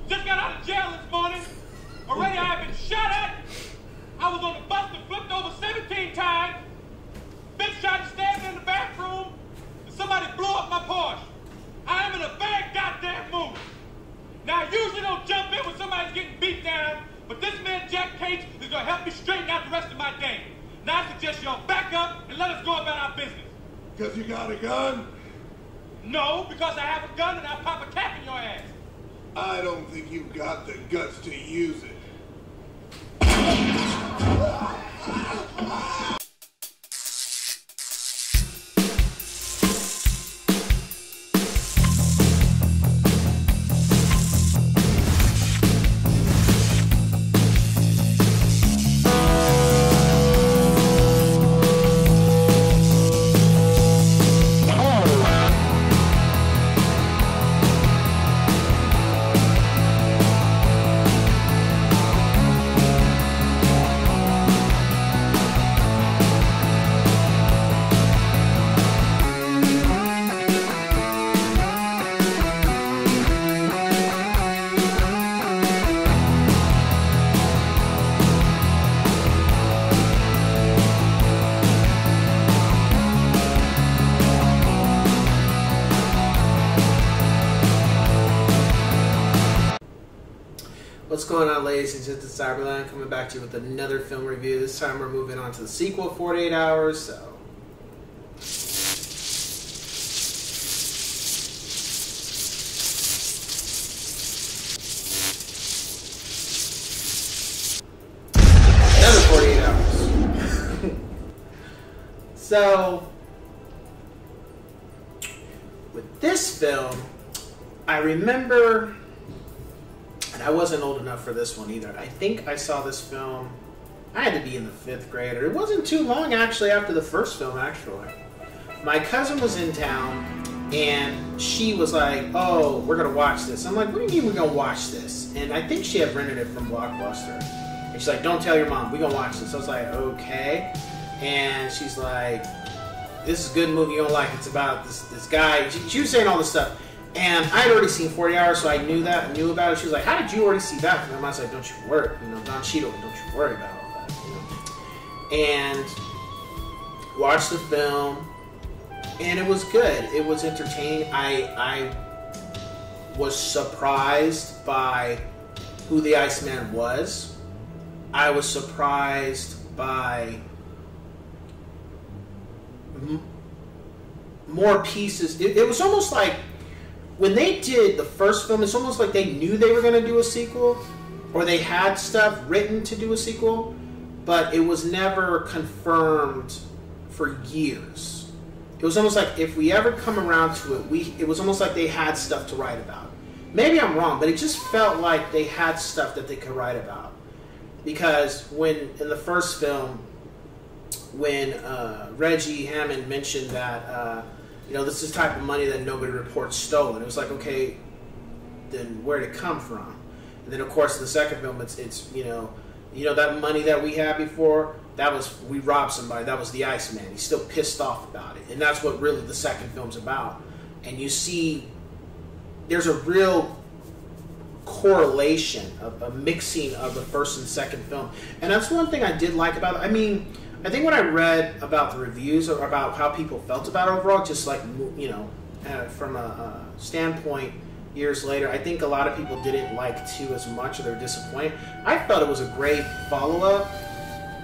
Just got out of jail this morning. Already I have been shot at. I was on the bus and flipped over 17 times. Bitch tried to stab me in the bathroom. And somebody blew up my Porsche. I am in a bad goddamn mood. Now, I usually don't jump in when somebody's getting beat down, but this man, Jack Cates, is going to help me straighten out the rest of my day. Now, I suggest y'all back up and let us go about our business. Because you got a gun? No, because I have a gun and I'll pop a cap in your ass. I don't think you've got the guts to use it. What's going on, ladies and gents? It's Cyberland coming back to you with another film review. This time we're moving on to the sequel, 48 Hours. So, another 48 Hours. So, with this film, I remember. And I wasn't old enough for this one either. I think I saw this film, I had to be in the 5th grade, or it wasn't too long actually after the first film actually. My cousin was in town and she was like, oh, we're going to watch this. I'm like, what do you mean we're going to watch this? And I think she had rented it from Blockbuster. And she's like, don't tell your mom, we're going to watch this. I was like, okay. And she's like, this is a good movie, you don't like it. It's about this guy. She was saying all this stuff. And I had already seen 40 Hours, so I knew about it. She was like, how did you already see that? And I was like, don't you worry, Don Cheadle, don't you worry about all that, And watched the film, and it was good. It was entertaining. I was surprised by who the Iceman was. I was surprised by more pieces. It was almost like, when they did the first film, it's almost like they knew they were going to do a sequel, or they had stuff written to do a sequel, but it was never confirmed for years. It was almost like if we ever come around to it, it was almost like they had stuff to write about. Maybe I'm wrong, but it just felt like they had stuff that they could write about. Because in the first film, when Reggie Hammond mentioned that, this is the type of money that nobody reports stolen. It was like, okay, then where'd it come from? And then, of course, in the second film, it's that money that we had before, we robbed somebody. That was the Iceman. He's still pissed off about it. And that's what really the second film's about. And you see there's a real correlation, a mixing of the first and second film. And that's one thing I did like about it. I mean, I think when I read about the reviews or about how people felt about it overall, just like, from a standpoint years later, I think a lot of people didn't like 2 as much, or they were disappointed. I felt it was a great follow-up.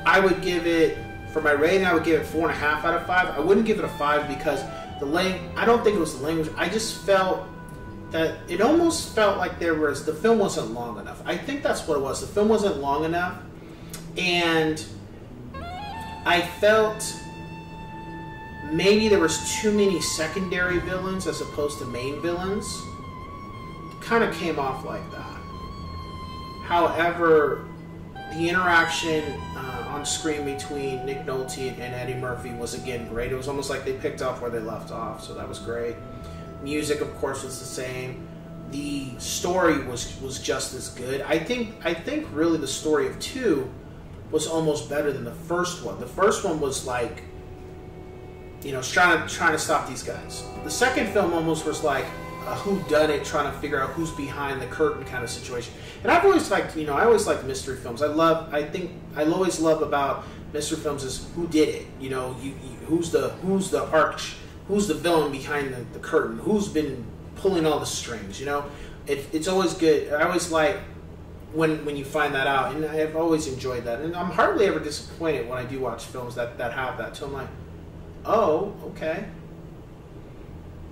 I would give it, for my rating, I would give it 4.5 out of 5. I wouldn't give it a 5 because I don't think it was the language. I just felt that it almost felt like the film wasn't long enough. I think that's what it was. The film wasn't long enough, and I felt maybe there was too many secondary villains as opposed to main villains. It kind of came off like that. However, the interaction on screen between Nick Nolte and Eddie Murphy was again great. It was almost like they picked up where they left off, so that was great. Music, of course, was the same. The story was just as good. I think really the story of 2 was almost better than the first one. The first one was like, trying to stop these guys. The second film almost was like, a whodunit, trying to figure out who's behind the curtain kind of situation. And I've always liked, I always liked mystery films. I think I always love about mystery films is who did it. Who's the villain behind the curtain? Who's been pulling all the strings? It's always good. I always like when you find that out, and I've always enjoyed that. And I'm hardly ever disappointed when I do watch films that have that. So I'm like, oh, okay,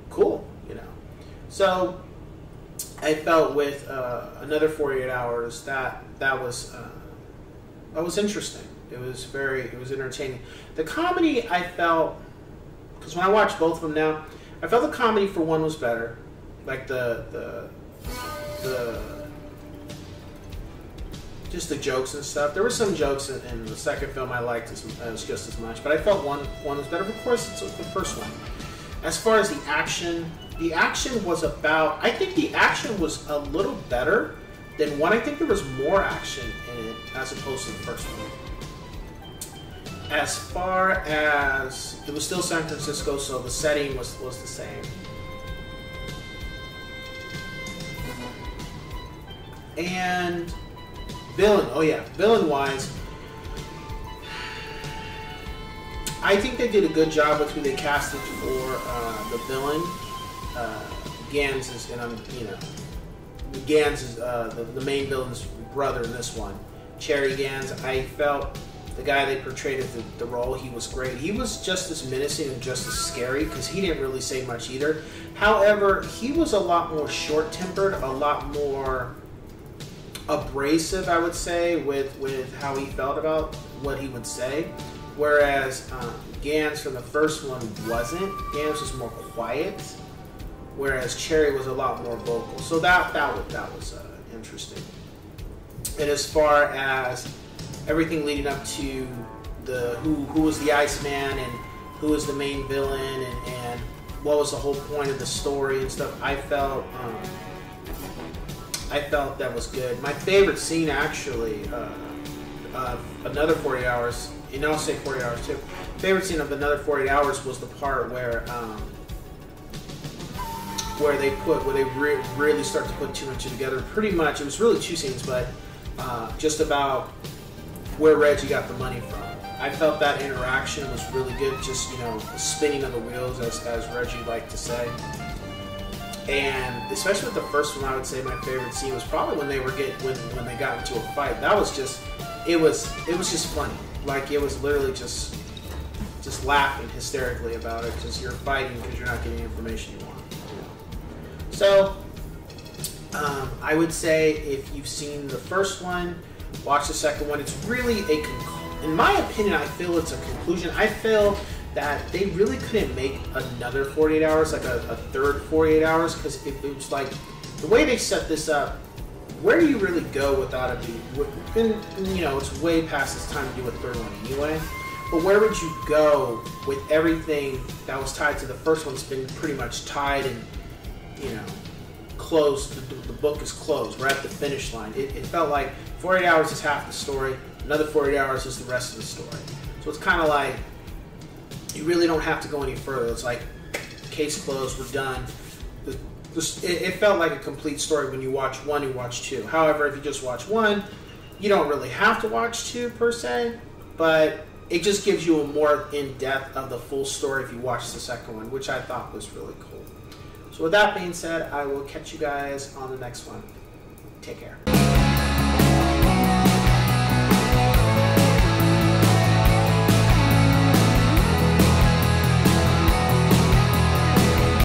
cool. So I felt with another 48 hours that was interesting. It was entertaining. The comedy, I felt, because when I watched both of them now, I felt the comedy for one was better, like the just the jokes and stuff. There were some jokes in the second film I liked as just as much, but I felt one was better. Of course, it's the first one. As far as the action was about. I think the action was a little better than one. I think there was more action in it as opposed to the first one. As far as it was still San Francisco, so the setting was the same. And villain-wise, I think they did a good job with who they casted for the villain. Gans is, Gans is the main villain's brother in this one. Cherry Gans, I felt the guy they portrayed as the role, he was great. He was just as menacing and just as scary because he didn't really say much either. However, he was a lot more short-tempered, a lot more abrasive, I would say, with how he felt about what he would say. Whereas Gans from the first one wasn't. Gans was more quiet, whereas Cherry was a lot more vocal. So that was interesting. And as far as everything leading up to the who was the Iceman and who was the main villain and what was the whole point of the story and stuff, I felt that was good. My favorite scene, actually, another 48 hours, and I'll say 48 hours too. Favorite scene of another 48 hours was the part where they really start to put two and two together. Pretty much, it was really two scenes, but just about where Reggie got the money from. I felt that interaction was really good. Just spinning of the wheels, as Reggie liked to say. And especially with the first one, I would say my favorite scene was probably when they got into a fight. That was just it was just funny. Like, it was literally just laughing hysterically about it because you're fighting because you're not getting the information you want. So I would say if you've seen the first one, watch the second one. It's really in my opinion, I feel it's a conclusion. I feel that they really couldn't make another 48 hours, like a third 48 hours, because it was like, the way they set this up, where do you really go without it being, it's way past its time to do a third one anyway, but where would you go with everything that was tied to the first one? It's been pretty much tied and, closed, the book is closed, we're at the finish line. It felt like 48 hours is half the story, another 48 hours is the rest of the story. So it's kind of like, you really don't have to go any further. It's like, case closed, we're done. It felt like a complete story when you watch one, you watch two. However, if you just watch one, you don't really have to watch two per se, but it just gives you a more in-depth of the full story if you watch the second one, which I thought was really cool. So with that being said, I will catch you guys on the next one. Take care.